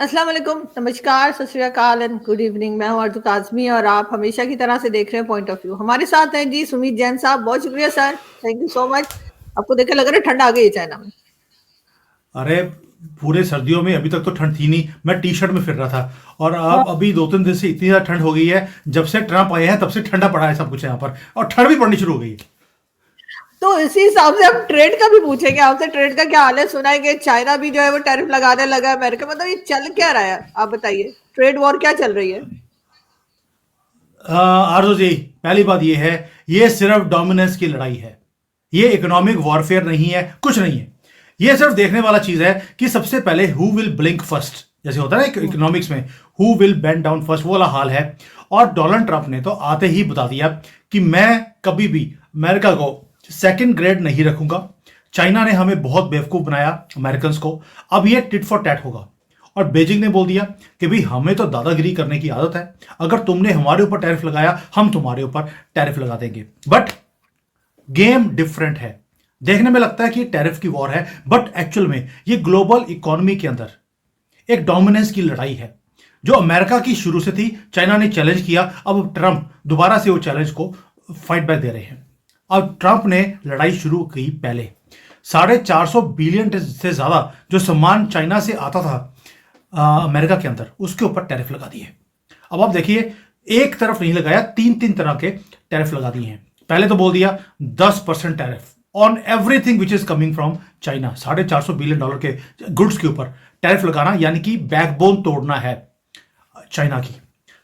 अस्सलाम वालेकुम, नमस्कार, सत श्री अकाल एंड गुड इवनिंग। मैं हूँ अर्जुन आजमी और आप हमेशा की तरह से देख रहे हैं पॉइंट ऑफ व्यू। हमारे साथ हैं जी सुमित जैन साहब। बहुत शुक्रिया sir, thank you so much. आपको देख के लग रहा है ठंड आ गई है चाइना में। अरे, पूरे सर्दियों में अभी तक तो ठंड थी नहीं। मैं टी शर्ट में फिर रहा था और हाँ। अब अभी 2-3 दिन से इतनी ज़्यादा ठंड हो गई है। जब से ट्रम्प आए हैं तब से ठंडा पड़ा है सब कुछ यहाँ पर, और ठंड भी पड़नी शुरू हो गई है। तो इसी हिसाब से हम ट्रेड का भी पूछेंगे आपसे। ट्रेड का क्या हाल है? सुना है कि चाइना भी जो है वो टैरिफ लगाने लगा है अमेरिका। मतलब ये चल क्या रहा है, आप बताइए। ट्रेड वॉर क्या चल रही है? आरजू जी, पहली बात ये है, ये सिर्फ डोमिनेंस की लड़ाई है। ये इकोनॉमिक वॉरफेयर नहीं है, कुछ नहीं है। ये सिर्फ देखने वाला चीज है कि सबसे पहले हु विल ब्लिंक फर्स्ट, जैसे होता है ना इकोनॉमिक्स में, who will bend down first, वो वाला हाल है। और डोनाल्ड ट्रंप ने तो आते ही बता दिया कि मैं कभी भी अमेरिका को सेकंड ग्रेड नहीं रखूंगा। चाइना ने हमें बहुत बेवकूफ बनाया अमेरिकन को, अब ये टिट फॉर टैट होगा। और बेजिंग ने बोल दिया कि भाई हमें तो दादागिरी करने की आदत है, अगर तुमने हमारे ऊपर टैरिफ लगाया हम तुम्हारे ऊपर टैरिफ लगा देंगे। बट गेम डिफरेंट है। देखने में लगता है कि टैरिफ की वॉर है, बट एक्चुअल में ये ग्लोबल इकोनॉमी के अंदर एक डोमिनेंस की लड़ाई है जो अमेरिका की शुरू से थी। चाइना ने चैलेंज किया, अब ट्रंप दोबारा से वो चैलेंज को फाइट बैक दे रहे हैं। अब ट्रंप ने लड़ाई शुरू की पहले। 450 बिलियन से ज्यादा जो सामान चाइना से आता था अमेरिका के अंदर, उसके ऊपर टैरिफ लगा दिए। अब आप देखिए, एक तरफ नहीं लगाया, तीन तीन तरह के टैरिफ लगा दिए हैं। पहले तो बोल दिया 10% tariff on everything which is coming from China. $450 billion के गुड्स के ऊपर टैरिफ लगाना, यानी कि बैकबोन तोड़ना है चाइना की।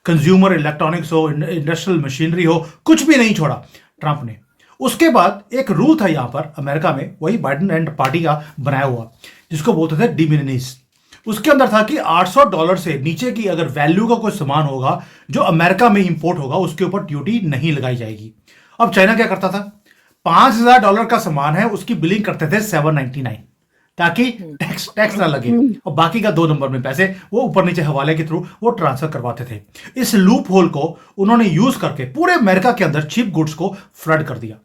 कंज्यूमर इलेक्ट्रॉनिक्स हो, इंडस्ट्रियल मशीनरी हो, कुछ भी नहीं छोड़ा ट्रंप ने। उसके बाद एक रूल था यहां पर अमेरिका में, वही बाइडेन एंड पार्टी का बनाया हुआ, जिसको बोलते थे डिमिनिस। उसके अंदर था कि $800 से नीचे की अगर वैल्यू का कोई सामान होगा जो अमेरिका में इंपोर्ट होगा, उसके ऊपर ड्यूटी नहीं लगाई जाएगी। अब चाइना क्या करता था, $5000 का सामान है, उसकी बिलिंग करते थे 799, ताकि टैक्स टैक्स ना लगे, और बाकी का 2 नंबर में पैसे वो ऊपर नीचे हवाले के थ्रू वो ट्रांसफर करवाते थे। इस लूप होल को उन्होंने यूज करके पूरे अमेरिका के अंदर चीप गुड्स को फ्लड कर दिया।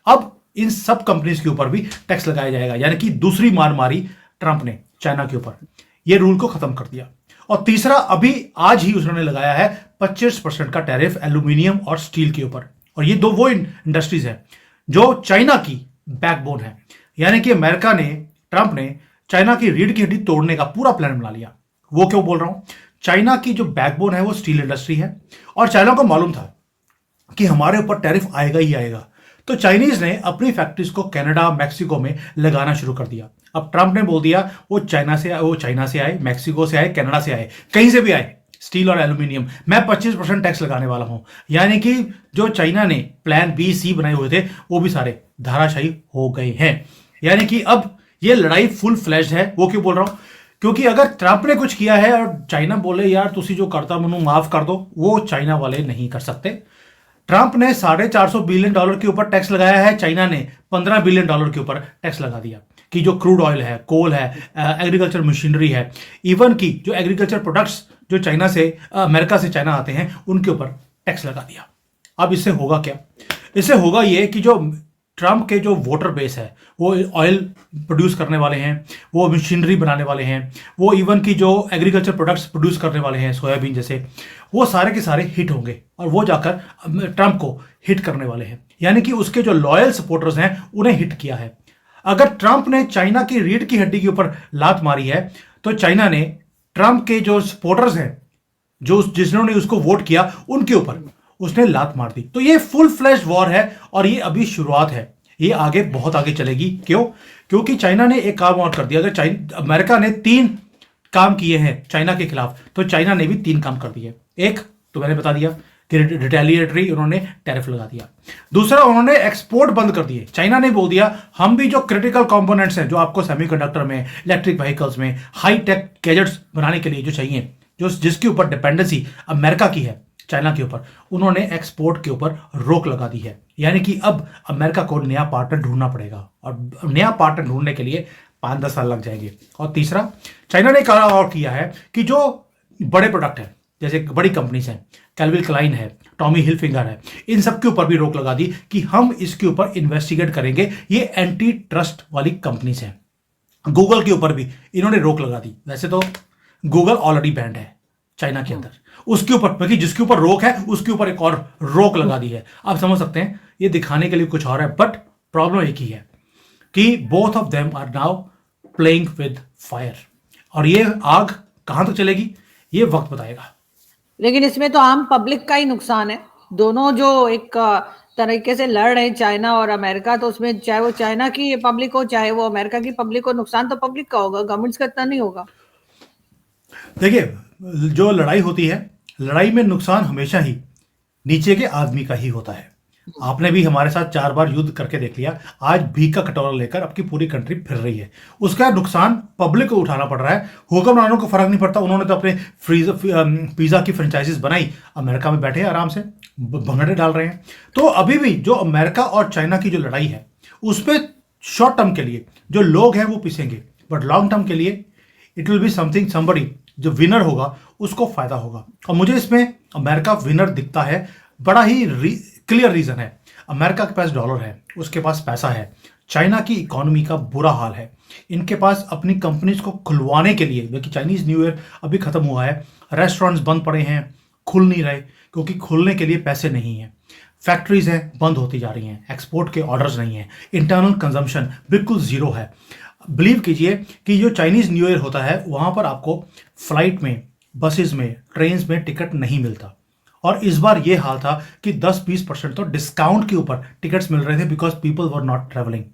अब इन सब कंपनीज के ऊपर भी टैक्स लगाया जाएगा, यानी कि दूसरी मार मारी ट्रंप ने चाइना के ऊपर, ये रूल को खत्म कर दिया। और तीसरा, अभी आज ही उन्होंने लगाया है 25% का टैरिफ एल्यूमिनियम और स्टील के ऊपर। और ये दो वो इंडस्ट्रीज है जो चाइना की बैकबोन है, यानी कि अमेरिका ने, ट्रंप ने चाइना की रीढ़ की हड्डी तोड़ने का पूरा प्लान बना लिया। वो क्यों बोल रहा हूं, चाइना की जो बैकबोन है वो स्टील इंडस्ट्री है, और चाइना को मालूम था कि हमारे ऊपर टैरिफ आएगा ही आएगा। तो चाइनीज ने अपनी फैक्ट्रीज को कनाडा, मैक्सिको में लगाना शुरू कर दिया। अब ट्रंप ने बोल दिया वो चाइना से आए, मैक्सिको से आए, कनाडा से आए, कहीं से भी आए, स्टील और एल्यूमिनियम, मैं 25% टैक्स लगाने वाला हूं। यानी कि जो चाइना ने प्लान बी सी बनाए हुए थे वो भी सारे धाराशायी हो गए हैं। यानी कि अब ये लड़ाई फुल फ्लैश है। वो क्यों बोल रहा हूं, क्योंकि अगर ट्रंप ने कुछ किया है और चाइना बोले यार तुसी जो करता मनु माफ कर दो, वो चाइना वाले नहीं कर सकते। ट्रंप ने $450 बिलियन के ऊपर टैक्स लगाया है, चाइना ने $15 बिलियन के ऊपर टैक्स लगा दिया कि जो क्रूड ऑयल है, कोल है, एग्रीकल्चर मशीनरी है, इवन की जो एग्रीकल्चर प्रोडक्ट्स जो चाइना से, अमेरिका से चाइना आते हैं, उनके ऊपर टैक्स लगा दिया। अब इससे होगा क्या, इससे होगा ये कि जो ट्रंप के जो वोटर बेस है, वो ऑयल प्रोड्यूस करने वाले हैं, वो मशीनरी बनाने वाले हैं, वो इवन की जो एग्रीकल्चर प्रोडक्ट्स प्रोड्यूस करने वाले हैं, सोयाबीन जैसे, वो सारे के सारे हिट होंगे और वो जाकर ट्रंप को हिट करने वाले हैं। यानी कि उसके जो लॉयल सपोर्टर्स हैं उन्हें हिट किया है। अगर ट्रंप ने चाइना की रीढ़ की हड्डी के ऊपर लात मारी है, तो चाइना ने ट्रंप के जो सपोर्टर्स हैं, जो जिन्होंने उसको वोट किया, उनके ऊपर उसने लात मार दी। तो ये फुल फ्लैश वॉर है और ये अभी शुरुआत है, ये आगे बहुत आगे चलेगी। क्यों, क्योंकि चाइना ने एक काम और कर दिया। अगर अमेरिका ने 3 काम किए हैं चाइना के खिलाफ, तो चाइना ने भी 3 काम कर दिए। एक तो मैंने बता दिया कि रिटेलिएटरी उन्होंने टैरिफ लगा दिया। दूसरा, उन्होंने एक्सपोर्ट बंद कर दिए। चाइना ने बोल दिया हम भी जो क्रिटिकल कंपोनेंट्स हैं, जो आपको सेमीकंडक्टर में, इलेक्ट्रिक व्हीकल्स में, हाई टेक गैजेट्स बनाने के लिए जो चाहिए, जो जिसके ऊपर डिपेंडेंसी अमेरिका की है चाइना के ऊपर, उन्होंने एक्सपोर्ट के ऊपर रोक लगा दी है। यानी कि अब अमेरिका को नया पार्टनर ढूंढना पड़ेगा, और नया पार्टनर ढूंढने के लिए 5-10 साल लग जाएंगे। और तीसरा, चाइना ने कहा और किया है कि जो बड़े प्रोडक्ट हैं, जैसे बड़ी कंपनीज हैं, कैल्विन क्लाइन है, टॉमी हिलफिंगर है, इन सब के ऊपर भी रोक लगा दी कि हम इसके ऊपर इन्वेस्टिगेट करेंगे, ये एंटी ट्रस्ट वाली कंपनीज हैं। गूगल के ऊपर भी इन्होंने रोक लगा दी। वैसे तो गूगल ऑलरेडी बैंड है चाइना के अंदर, उसके ऊपर, क्योंकि जिसके ऊपर रोक है उसके ऊपर एक और रोक लगा दी है। आप समझ सकते हैं ये दिखाने के लिए कुछ और है, बट प्रॉब्लम एक ही है कि both of them are now playing with fire, और ये आग कहां तक चलेगी ये वक्त बताएगा। लेकिन इसमें तो आम पब्लिक का ही नुकसान है। दोनों जो एक तरीके से लड़ रहे हैं चाइना और अमेरिका, तो उसमें चाहे वो चाइना की पब्लिक हो चाहे वो अमेरिका की पब्लिक हो, नुकसान तो पब्लिक का होगा, गवर्नमेंट्स का इतना नहीं होगा। देखिए जो लड़ाई होती है, लड़ाई में नुकसान हमेशा ही नीचे के आदमी का ही होता है। आपने भी हमारे साथ 4 बार युद्ध करके देख लिया, आज भीख का कटोरा लेकर आपकी पूरी कंट्री फिर रही है, उसका नुकसान पब्लिक को उठाना पड़ रहा है। हुक्मरानों को फर्क नहीं पड़ता, उन्होंने तो अपने पिज्जा की फ्रेंचाइजीज बनाई, अमेरिका में बैठे आराम से भंगड़े डाल रहे हैं। तो अभी भी जो अमेरिका और चाइना की जो लड़ाई है उस पर शॉर्ट टर्म के लिए जो लोग हैं वो पिसेंगे, बट लॉन्ग टर्म के लिए it will be something, somebody जो विनर होगा उसको फायदा होगा। और मुझे इसमें अमेरिका विनर दिखता है। बड़ा ही क्लियर रीजन है, अमेरिका के पास डॉलर है, उसके पास पैसा है। चाइना की इकोनॉमी का बुरा हाल है, इनके पास अपनी कंपनीज को खुलवाने के लिए, क्योंकि चाइनीज न्यू ईयर अभी खत्म हुआ है, रेस्टोरेंट्स बंद पड़े हैं, खुल नहीं रहे क्योंकि खुलने के लिए पैसे नहीं हैं, फैक्ट्रीज हैं बंद होती जा रही हैं, एक्सपोर्ट के ऑर्डर्स नहीं हैं, इंटरनल कंजम्पशन बिल्कुल जीरो है। बिलीव कीजिए कि जो चाइनीज न्यू ईयर होता है वहां पर आपको फ्लाइट में, बसेस में, ट्रेन में टिकट नहीं मिलता, और इस बार ये हाल था कि 10-20% तो डिस्काउंट के ऊपर टिकट्स मिल रहे थे because people were not travelling.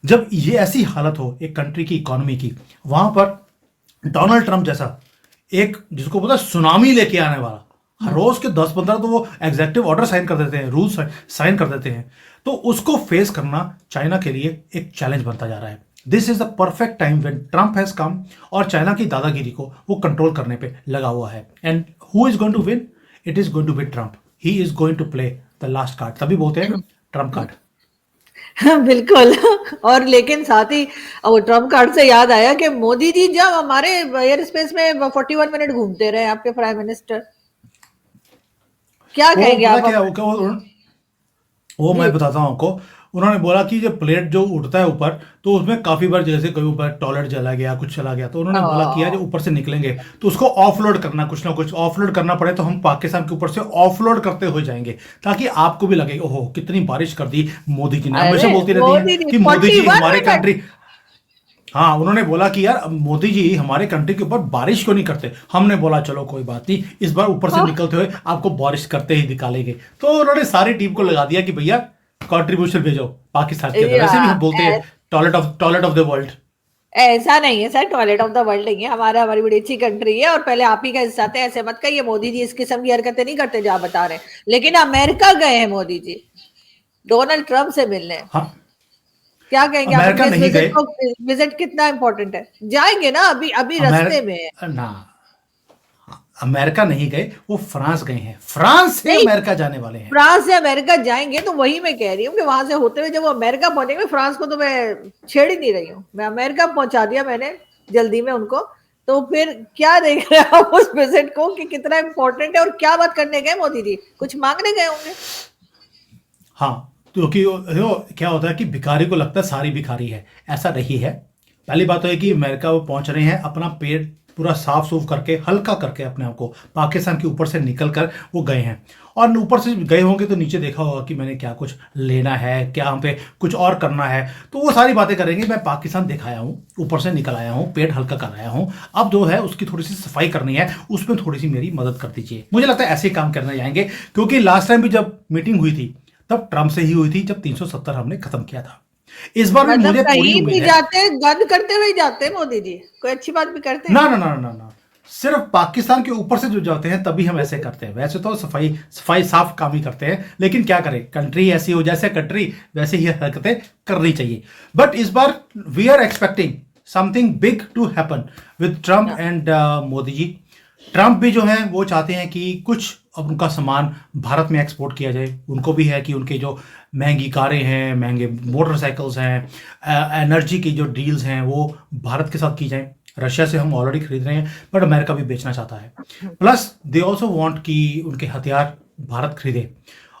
जब ये ऐसी हालत हो एक कंट्री की इकोनॉमी की, वहां पर डोनाल्ड ट्रंप जैसा एक, जिसको पता सुनामी लेके आने वाला, हर रोज के 10-15 तो वो एग्जेक्टिव ऑर्डर साइन कर देते हैं, रूल्स साइन कर देते हैं, तो उसको फेस करना चाइना के लिए एक चैलेंज बनता जा रहा है। This is the perfect time when Trump has come, और चाइना की दादागिरी को वो कंट्रोल करने पे लगा हुआ है। And who is going to win? It is going to be Trump. He is going to play the last card, तभी बोलते हैं ट्रंप कार्ड। बिल्कुल। और लेकिन साथ ही वो ट्रम्प कार्ड से याद आया कि मोदी जी जब हमारे एयर स्पेस में 41 मिनट घूमते रहे, आपके प्राइम मिनिस्टर, क्या कहेंगे आप? वो मैं बताता हूँ आपको। उन्होंने बोला कि जो प्लेट जो उड़ता है ऊपर, तो उसमें काफी बार जैसे कभी ऊपर टॉयलेट चला गया, कुछ चला गया, तो उन्होंने बोला कि यार जो ऊपर से निकलेंगे तो उसको ऑफलोड करना, कुछ ना कुछ ऑफलोड करना पड़े, तो हम पाकिस्तान के ऊपर से ऑफलोड करते हुए जाएंगे, ताकि आपको भी लगे ओहो कितनी बारिश कर दी मोदी जी ने। हमेशा बोलती रहती है कि मोदी जी हमारे कंट्री, हाँ उन्होंने बोला कि यार मोदी जी हमारे कंट्री के ऊपर बारिश क्यों नहीं करते। हमने बोला चलो कोई बात नहीं, इस बार ऊपर से निकलते हुए आपको बारिश करते ही दिखालेंगे। तो उन्होंने सारी टीम को लगा दिया कि भैया कंट्रीब्यूशन भेजो पाकिस्तान के अंदर। वैसे भी हम बोलते हैं टॉयलेट ऑफ द वर्ल्ड। ऐसा नहीं है sir, toilet of the world नहीं है, हमारी बड़ी अच्छी कंट्री है, और पहले आप ही का हिस्सा थे, ऐसे मत कहिए। मोदी जी इस किस्म की हरकतें नहीं करते जो आप बता रहे हैं। लेकिन अमेरिका गए हैं मोदी जी डोनाल्ड ट्रंप से मिलने। हाँ, क्या कहेंगे अमेरिका आप? नहीं गए। विजिट कितना इंपॉर्टेंट है? जाएंगे ना, अभी अभी रास्ते में है ना, अमेरिका नहीं गए, वो फ्रांस गए हैं। फ्रांस से अमेरिका जाने वाले हैं। फ्रांस से अमेरिका जाएंगे, तो वही मैं कह रही हूँ कि वहां से होते हुए जब वो अमेरिका पहुंचेंगे, फ्रांस को तो मैं छेड़ ही नहीं रही हूँ, मैं अमेरिका पहुंचा दिया मैंने जल्दी में उनको। तो फिर क्या देख रहे हैं आप उस विजिट को कि कितना इंपॉर्टेंट है, और क्या बात करने गए मोदी जी? कुछ मांगने गए होंगे। हाँ, क्योंकि क्या होता है कि भिखारी को लगता है सारी भिखारी है, ऐसा नहीं है। पहली बात तो है कि अमेरिका वो पहुंच रहे हैं, अपना पेट पूरा साफ सूफ करके, हल्का करके अपने आप को, पाकिस्तान के ऊपर से निकल कर वो गए हैं। और ऊपर से गए होंगे तो नीचे देखा होगा कि मैंने क्या कुछ लेना है, क्या हम पे कुछ और करना है, तो वो सारी बातें करेंगे। मैं पाकिस्तान दिखाया हूँ, ऊपर से निकल आया हूँ, पेट हल्का कर आया हूँ, अब जो है उसकी थोड़ी सी सफाई करनी है, उसमें थोड़ी सी मेरी मदद कर दीजिए। मुझे लगता है ऐसे ही काम करने जाएंगे, क्योंकि लास्ट टाइम भी जब मीटिंग हुई थी तब ट्रंप से ही हुई थी, जब 370 हमने खत्म किया था। इस बार भी मुझे पूरी उम्मीद है। जाते गन करते हुए जाते मोदी जी, कोई अच्छी बात भी करते हैं? ना ना ना ना ना, सिर्फ पाकिस्तान के ऊपर से जो जाते हैं तभी हम ऐसे करते हैं। वैसे तो सफाई साफ काम ही करते हैं, लेकिन क्या करें, कंट्री ऐसी हो, जैसे कंट्री वैसे ही हरकतें करनी चाहिए। बट इस बार we are expecting something big to happen with Trump and Modi ji. Trump भी जो है वो चाहते हैं कि कुछ अब उनका सामान भारत में एक्सपोर्ट किया जाए। उनको भी है कि उनके जो महंगी कारें हैं, महंगे मोटरसाइकिल्स हैं, एनर्जी की जो डील्स हैं वो भारत के साथ की जाएं। रशिया से हम ऑलरेडी खरीद रहे हैं, बट अमेरिका भी बेचना चाहता है। प्लस दे ऑल्सो वांट कि उनके हथियार भारत खरीदे,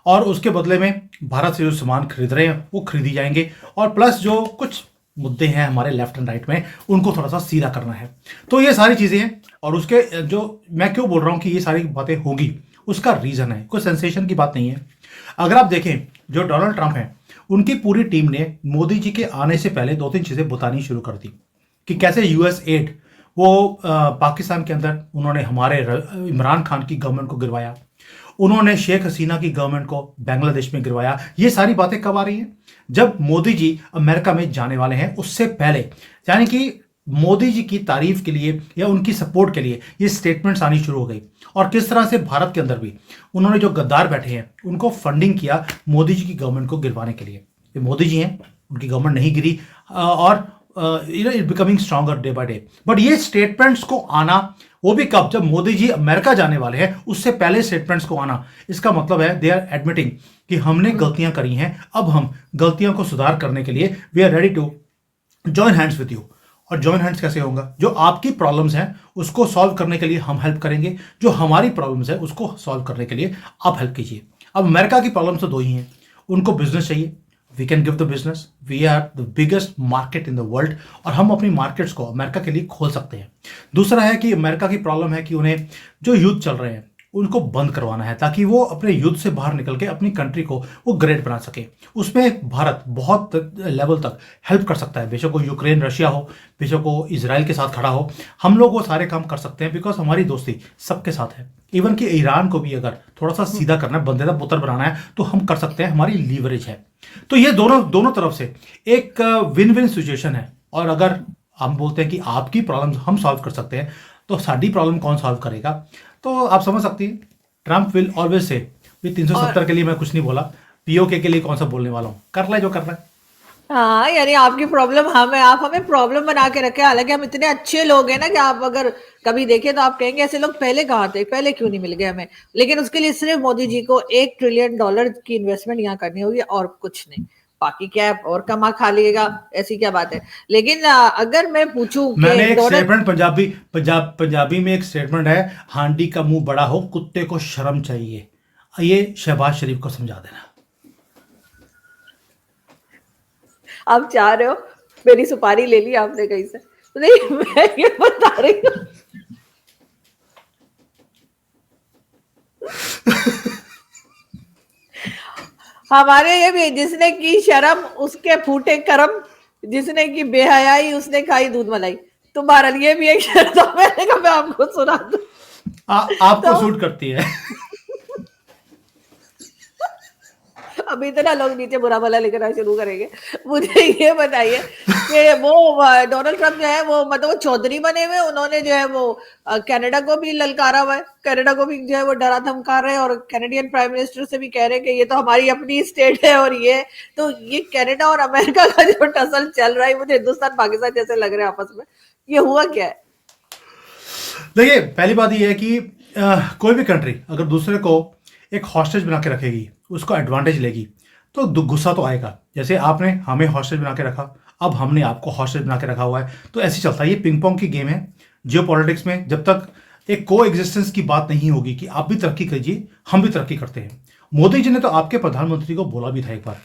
और उसके बदले में भारत से जो सामान खरीद रहे हैं वो खरीदी जाएंगे। और प्लस जो कुछ मुद्दे हैं हमारे लेफ्ट एंड राइट में, उनको थोड़ा सा सीधा करना है। तो ये सारी चीज़ें हैं, और उसके जो मैं क्यों बोल रहा हूँ कि ये सारी बातें होगी, उसका रीज़न है, कोई सेंसेशन की बात नहीं है। अगर आप देखें, जो डोनाल्ड ट्रंप हैं, उनकी पूरी टीम ने मोदी जी के आने से पहले 2-3 चीज़ें बतानी शुरू कर दी कि कैसे यूएस एड वो पाकिस्तान के अंदर उन्होंने हमारे इमरान खान की गवर्नमेंट को गिरवाया, उन्होंने शेख हसीना की गवर्नमेंट को बांग्लादेश में गिरवाया। ये सारी बातें कब आ रही हैं? जब मोदी जी अमेरिका में जाने वाले हैं उससे पहले, यानी कि मोदी जी की तारीफ के लिए या उनकी सपोर्ट के लिए ये स्टेटमेंट्स आनी शुरू हो गई। और किस तरह से भारत के अंदर भी उन्होंने जो गद्दार बैठे हैं उनको फंडिंग किया मोदी जी की गवर्नमेंट को गिरवाने के लिए। ये मोदी जी हैं, उनकी गवर्नमेंट नहीं गिरी, और it becoming stronger day by day. But ये स्टेटमेंट्स को आना, वो भी कब? जब मोदी जी अमेरिका जाने वाले हैं उससे पहले स्टेटमेंट्स को आना, इसका मतलब है दे आर एडमिटिंग कि हमने गलतियां करी हैं, अब हम गलतियों को सुधार करने के लिए we are ready to join hands with you. और जॉइन हैंड्स कैसे होगा? जो आपकी प्रॉब्लम्स हैं उसको सॉल्व करने के लिए हम हेल्प करेंगे, जो हमारी प्रॉब्लम्स है उसको सॉल्व करने के लिए आप हेल्प कीजिए। अब अमेरिका की प्रॉब्लम्स तो दो ही हैं, उनको बिजनेस चाहिए, we can give the business, we are the biggest market in the world, और हम अपनी मार्केट्स को अमेरिका के लिए खोल सकते हैं। दूसरा है कि अमेरिका की प्रॉब्लम है कि उन्हें जो युद्ध चल रहे हैं उनको बंद करवाना है, ताकि वो अपने युद्ध से बाहर निकल के अपनी कंट्री को वो ग्रेट बना सके। उसमें भारत बहुत लेवल तक हेल्प कर सकता है, बेशक वो यूक्रेन रशिया हो, बेशक वो इजराइल के साथ खड़ा हो, हम लोग वो सारे काम कर सकते हैं, बिकॉज हमारी दोस्ती सबके साथ है। इवन कि ईरान को भी अगर थोड़ा सा सीधा करना है, बंदे का पुत्र बनाना है, तो हम कर सकते हैं, हमारी लीवरेज है। तो ये दोनों तरफ से एक विन विन सिचुएशन है। और अगर हम बोलते हैं कि आपकी प्रॉब्लम हम सॉल्व कर सकते हैं, तो साडी प्रॉब्लम कौन सॉल्व करेगा? तो आप समझ सकती हैं, ट्रंप विल ऑलवेज से 370 के लिए मैं कुछ नहीं बोला, पीओके के लिए कौन सा बोलने वाला हूँ, कर ले जो करना है। हाँ, यानी आपकी प्रॉब्लम हम है, आप हमें प्रॉब्लम बना के रखे। हालांकि हम इतने अच्छे लोग हैं ना कि आप अगर कभी देखें तो आप कहेंगे ऐसे लोग पहले कहाँ थे, पहले क्यों नहीं मिल गए हमें। लेकिन उसके लिए सिर्फ मोदी जी को $1 ट्रिलियन की इन्वेस्टमेंट यहाँ करनी होगी और कुछ नहीं, बाकी क्या और कमा खा लिएगा, ऐसी क्या बात है। लेकिन अगर मैं पूछूं, मैंने एक स्टेटमेंट पंजाबी में एक स्टेटमेंट है, हांडी का मुंह बड़ा हो कुत्ते को शर्म चाहिए, ये शहबाज शरीफ को समझा देना। आप चाह रहे हो मेरी सुपारी ले ली आपने कहीं से? नहीं, मैं ये बता रही हूँ हमारे ये भी, जिसने की शर्म उसके फूटे करम, जिसने की बेहयाई उसने खाई दूध मलाई। तुम्हारा ये भी एक शर्त है, मैंने कहा मैं आपको सुना दूं। आपको तो सूट करती है। अब इतना लोग नीचे बुरा भला लिखना शुरू करेंगे। मुझे ये बताइए कि वो डोनाल्ड ट्रंप जो है वो मतलब वो चौधरी बने हुए, उन्होंने जो है वो कनाडा को भी ललकारा हुआ है, कनाडा को भी जो है वो डरा धमका रहे हैं, और कैनेडियन प्राइम मिनिस्टर से भी कह रहे हैं कि ये तो हमारी अपनी स्टेट है। और ये तो ये कनाडा और अमेरिका का जो टसल चल रहा है, मुझे हिंदुस्तान पाकिस्तान जैसे लग रहे हैं आपस में। ये हुआ क्या है? देखिए, पहली बात ये है कि कोई भी कंट्री अगर दूसरे को एक हॉस्टेज बना के रखेगी, उसको एडवांटेज लेगी, तो गुस्सा तो आएगा। जैसे आपने हमें हॉस्टेज बना के रखा, अब हमने आपको हॉस्टेज बना के रखा हुआ है, तो ऐसे चलता है। ये पिंग पोंग की गेम है जियो पॉलिटिक्स में। जब तक एक को एग्जिस्टेंस की बात नहीं होगी कि आप भी तरक्की कीजिए, हम भी तरक्की करते हैं। मोदी जी ने तो आपके प्रधानमंत्री को बोला भी था एक बार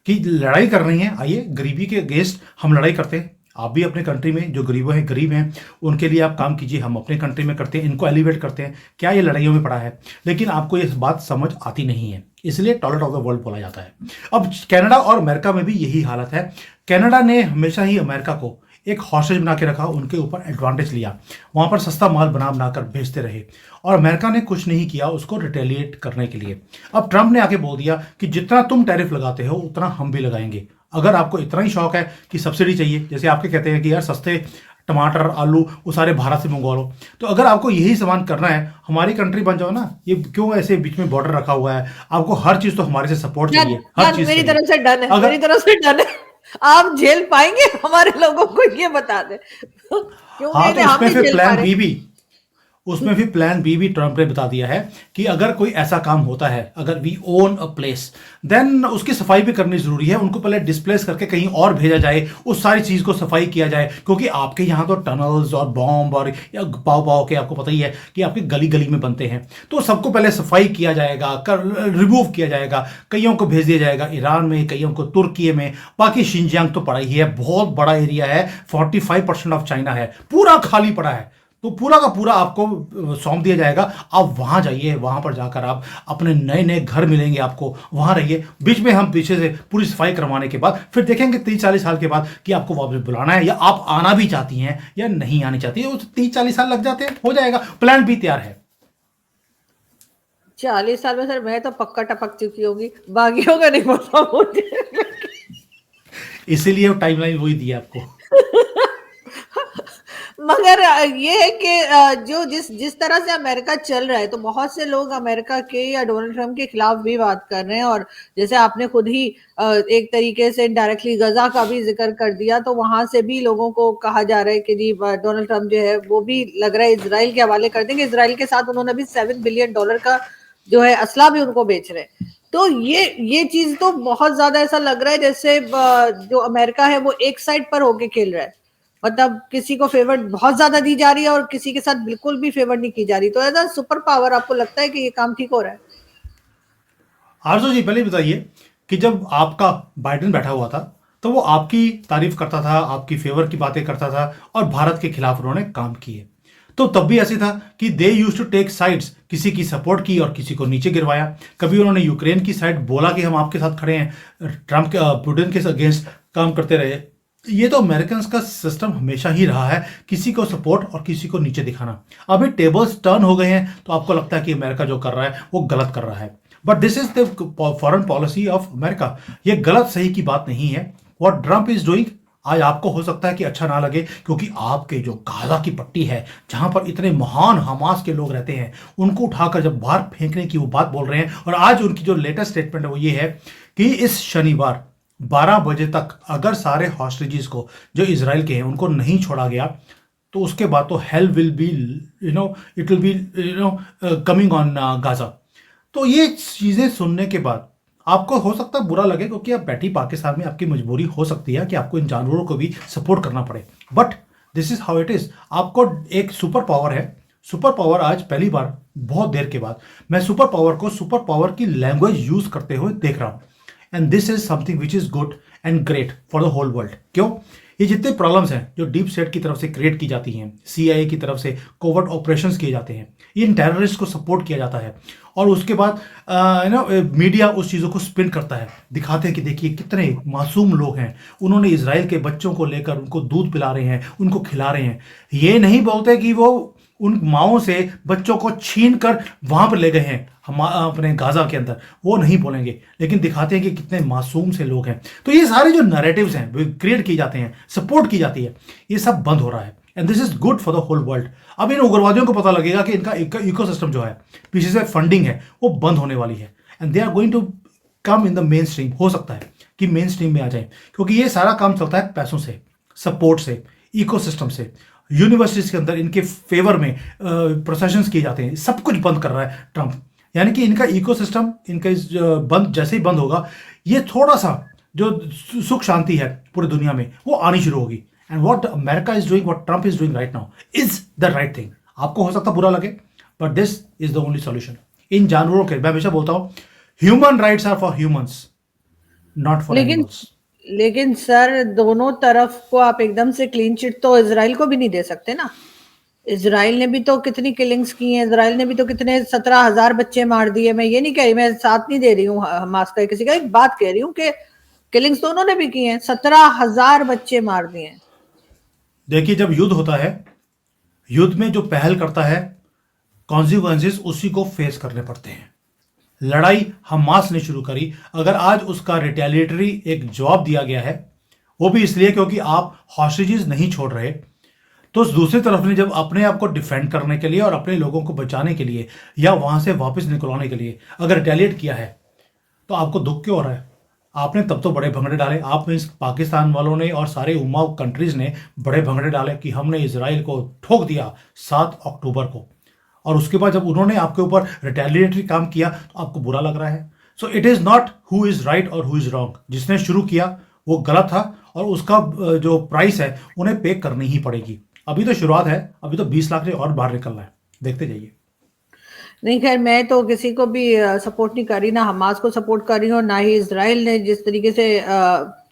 कि लड़ाई कर रही है, आइए गरीबी के अगेंस्ट हम लड़ाई करते हैं। आप भी अपने कंट्री में जो गरीब हैं उनके लिए आप काम कीजिए, हम अपने कंट्री में करते हैं, इनको एलिवेट करते हैं। क्या ये लड़ाइयों में पड़ा है? लेकिन आपको ये बात समझ आती नहीं है, इसलिए टॉयलेट ऑफ द वर्ल्ड बोला जाता है। अब कनाडा और अमेरिका में भी यही हालत है। कनाडा ने हमेशा ही अमेरिका को एक हॉस्टेज बना के रखा, उनके ऊपर एडवांटेज लिया, वहाँ पर सस्ता माल बनाकर भेजते रहे, और अमेरिका ने कुछ नहीं किया उसको रिटेलिएट करने के लिए। अब ट्रंप ने आके बोल दिया कि जितना तुम टैरिफ लगाते हो उतना हम भी लगाएंगे। अगर आपको इतना ही शौक है कि सब्सिडी चाहिए, जैसे आपके कहते हैं कि यार सस्ते टमाटर आलू वो सारे भारत से मंगवा लो, तो अगर आपको यही सामान करना है, हमारी कंट्री बन जाओ ना। ये क्यों ऐसे बीच में बॉर्डर रखा हुआ है? आपको हर चीज तो हमारे से सपोर्ट चाहिए, हर चीज मेरी तरफ से डन है, मेरी तरफ से डन है। आप झेल पाएंगे हमारे लोगों को, ये बता दे। क्यों हाँ, तो उसमें फिर प्लान बी भी, उसमें भी प्लान बी भी ट्रम्प ने बता दिया है कि अगर कोई ऐसा काम होता है, अगर we own a place, then उसकी सफाई भी करनी जरूरी है। उनको पहले डिस्प्लेस करके कहीं और भेजा जाए, उस सारी चीज को सफाई किया जाए, क्योंकि आपके यहाँ तो टनल्स और बॉम्ब और या पाव पाव के आपको पता ही है कि आपके गली गली में बनते हैं, तो सबको पहले सफाई किया जाएगा, रिमूव किया जाएगा, कईयों को भेज दिया जाएगा ईरान में, कईयों को तुर्की में, बाकी शिंजियांग तो पड़ा ही है, बहुत बड़ा एरिया है, 45% ऑफ चाइना है, पूरा खाली पड़ा है, तो पूरा का पूरा आपको सौंप दिया जाएगा। आप वहां जाइए, वहां पर जाकर आप अपने नए नए घर मिलेंगे आपको, वहां रहिए। बीच में हम पीछे से पूरी सफाई करवाने के बाद फिर देखेंगे 30-40 साल के बाद कि आपको वापस बुलाना है या आप आना भी चाहती हैं या नहीं आनी चाहती है। 30-40 साल लग जाते हैं, हो जाएगा, प्लान भी तैयार है। 40 साल में सर मैं तो पक्का टपक चुकी होगी, बाकियों का नहीं पता मुझे। इसीलिए टाइमलाइन वही दी है आपको। मगर ये है कि जो जिस जिस तरह से अमेरिका चल रहा है, तो बहुत से लोग अमेरिका के या डोनाल्ड ट्रम्प के खिलाफ भी बात कर रहे हैं। और जैसे आपने खुद ही एक तरीके से डायरेक्टली गजा का भी जिक्र कर दिया, तो वहां से भी लोगों को कहा जा रहा है कि जी डोनाल्ड ट्रम्प जो है वो भी लग रहा है इजराइल के हवाले कर देंगे। इजराइल के साथ उन्होंने भी $7 बिलियन का जो है असला भी उनको बेच रहे हैं। तो ये चीज तो बहुत ज्यादा ऐसा लग रहा है जैसे जो अमेरिका है वो एक साइड पर होके खेल रहा है, मतलब किसी को फेवर बहुत ज्यादा दी जा रही है और किसी के साथ बिल्कुल भी फेवर नहीं की जा रही। तो एज अ सुपर पावर आपको लगता है कि ये काम ठीक हो रहा है? आरजू जी, पहले बताइए कि जब आपका बाइडेन बैठा हुआ था तो वो आपकी तारीफ करता था, आपकी फेवर की बातें करता था और भारत के खिलाफ उन्होंने काम किए, तो तब भी ऐसे था कि दे यूज टू टेक साइड्स, किसी की सपोर्ट की और किसी को नीचे गिरवाया। कभी उन्होंने यूक्रेन की साइड बोला कि हम आपके साथ खड़े हैं, ट्रम्प के पुतिन के अगेंस्ट काम करते रहे। ये तो अमेरिकन का सिस्टम हमेशा ही रहा है, किसी को सपोर्ट और किसी को नीचे दिखाना। अभी टेबल्स टर्न हो गए हैं, तो आपको लगता है कि अमेरिका जो कर रहा है वो गलत कर रहा है, but this is the foreign policy of America. ये गलत सही की बात नहीं है। व्हाट ट्रम्प इज डूइंग, आज आपको हो सकता है कि अच्छा ना लगे, क्योंकि आपके जो गाजा की पट्टी है, जहां पर इतने महान हमास के लोग रहते हैं, उनको उठाकर जब बाहर फेंकने की वो बात बोल रहे हैं। और आज उनकी जो लेटेस्ट स्टेटमेंट है वो ये है कि इस शनिवार 12 बजे तक अगर सारे हॉस्टेजेस को जो इजराइल के हैं उनको नहीं छोड़ा गया, तो उसके बाद तो hell will be it will be coming on Gaza. तो ये चीजें सुनने के बाद आपको हो सकता है बुरा लगे, क्योंकि आप बैठी पाकिस्तान में, आपकी मजबूरी हो सकती है कि आपको इन जानवरों को भी सपोर्ट करना पड़े, but this is how it is. आपको एक सुपर पावर है, सुपर पावर आज पहली बार बहुत देर के बाद मैं सुपर पावर को सुपर पावर की लैंग्वेज यूज करते हुए देख रहा हूं, and this is something which is good and great for the whole world. क्यों? ये जितने प्रॉब्लम्स हैं जो डीप स्टेट की तरफ से क्रिएट की जाती हैं, सीआईए की तरफ से कोवर्ट ऑपरेशंस किए जाते हैं, इन टेररिस्ट को सपोर्ट किया जाता है, और उसके बाद मीडिया उस चीज़ों को स्पिन करता है, दिखाते हैं कि देखिए कितने मासूम लोग हैं, उन्होंने इजराइल के बच्चों को लेकर उनको दूध पिला रहे हैं, उनको खिला रहे हैं। ये नहीं बोलते कि वो उन माओं से बच्चों को छीन कर वहां पर ले गए हैं हम अपने गाजा के अंदर, वो नहीं बोलेंगे, लेकिन दिखाते हैं कि कितने मासूम से लोग हैं। तो ये सारे जो नैरेटिव्स हैं वो क्रिएट किए जाते हैं, सपोर्ट की जाती है, ये सब बंद हो रहा है, and this is good for the whole world. अब इन उग्रवादियों को पता लगेगा कि इनका इकोसिस्टम जो है, पीछे से फंडिंग है, वो बंद होने वाली है, and they are going to come in the main stream. हो सकता है कि मेन स्ट्रीम में आ जाए, क्योंकि ये सारा काम चलता है पैसों से, सपोर्ट से, इकोसिस्टम से। यूनिवर्सिटीज के अंदर इनके फेवर में प्रोसेशंस किए जाते हैं, सब कुछ बंद कर रहा है ट्रम्प। यानी कि इनका इकोसिस्टम, इनका बंद जैसे ही बंद होगा, ये थोड़ा सा जो सुख शांति है पूरी दुनिया में वो आनी शुरू होगी। And what America is doing, what Trump is doing right now is the right thing. आपको हो सकता बुरा लगे, but this is the only solution. इन जानवरों के, मैं हमेशा बोलता हूं, human rights are for humans, not for animals. लेकिन सर दोनों तरफ को आप एकदम से क्लीन चिट तो इजराइल को भी नहीं दे सकते ना। इजराइल ने भी तो कितनी किलिंग्स की हैं, इजराइल ने भी तो कितने 17,000 बच्चे मार दिए। मैं ये नहीं कह रही, मैं साथ नहीं दे रही हूँ हमास का किसी का, एक बात कह रही हूँ कि किलिंग्स तो उन्होंने भी की हैं, 17,000 बच्चे मार दिए हैं। देखिए, जब युद्ध होता है, युद्ध में जो पहल करता है, कॉन्सिक्वेंसेस उसी को फेस करने पड़ते हैं। लड़ाई हमास ने शुरू करी, अगर आज उसका रिटेलिएटरी एक जवाब दिया गया है, वो भी इसलिए क्योंकि आप हॉस्टेजेस नहीं छोड़ रहे, तो दूसरी तरफ ने जब अपने आप को डिफेंड करने के लिए और अपने लोगों को बचाने के लिए या वहां से वापस निकलवाने के लिए अगर रिटेलिएट किया है, तो आपको दुख क्यों हो रहा है? आपने तब तो बड़े भंगड़े डाले, आप में पाकिस्तान वालों ने और सारे उम्मा कंट्रीज ने बड़े भंगड़े डाले कि हमने इजराइल को ठोक दिया 7 अक्टूबर को। और उसके बाद जब उन्होंने आपके ऊपर रिटेलिएटरी काम किया तो आपको बुरा लग रहा है. So it is not who is right और हु इज़ रॉन्ग. जिसने शुरू किया वो गलत था और उसका जो प्राइस है उन्हें पे करनी ही पड़ेगी. अभी तो शुरुआत है, अभी तो 20 लाख से और बाहर निकलना है. देखते जाइए. नहीं खैर, मैं तो किसी को भी सपोर्ट नहीं कर रही, ना हमास को सपोर्ट कर रही हूँ, ना ही इसराइल ने जिस तरीके से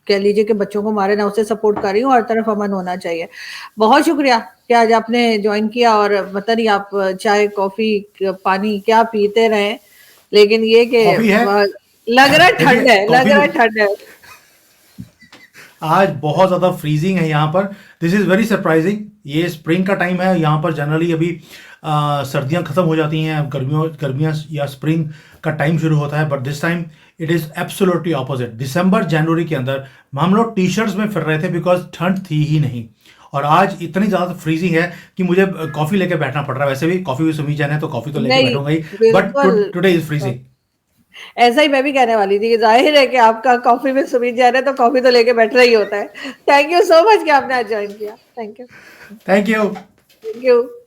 कह लीजिए कि बच्चों को मारे, ना उसे सपोर्ट कर रही हूँ. हर तरफ अमन होना चाहिए. बहुत शुक्रिया कि आज आपने ज्वाइन किया, और पता नहीं आप चाय कॉफी पानी क्या पीते रहे, लेकिन ये कि कॉफी है, लग रहा है ठंड है, लग रहा है ठंड है. आज बहुत ज़्यादा फ्रीजिंग है यहाँ पर. This is very surprising. ये स्प्रिंग का टाइम है यहाँ पर. जनरली अभी सर्दियाँ ख़त्म हो जाती हैं, गर्मियाँ या स्प्रिंग का टाइम शुरू होता है. But this time it is absolutely opposite. दिसंबर जनवरी के अंदर हम लोग टी शर्ट्स में फिर रहे थे बिकॉज ठंड थी ही नहीं. और आज इतनी ज़्यादा फ्रीजिंग है कि मुझे कॉफ़ी लेके बैठना पड़ रहा है. वैसे भी कॉफ़ी भी सुमी जाना है तो कॉफ़ी तो लेके बैठूंगा ही, बट टुडे इज़ फ्रीजिंग. ऐसा ही मैं भी कहने वाली थी कि जाहिर है कि आपका कॉफी में सुमित जा रहा है तो कॉफी तो लेके बैठ रहा ही होता है. थैंक यू सो मच कि आपने आज ज्वाइन किया. Thank you. Thank you. Thank you.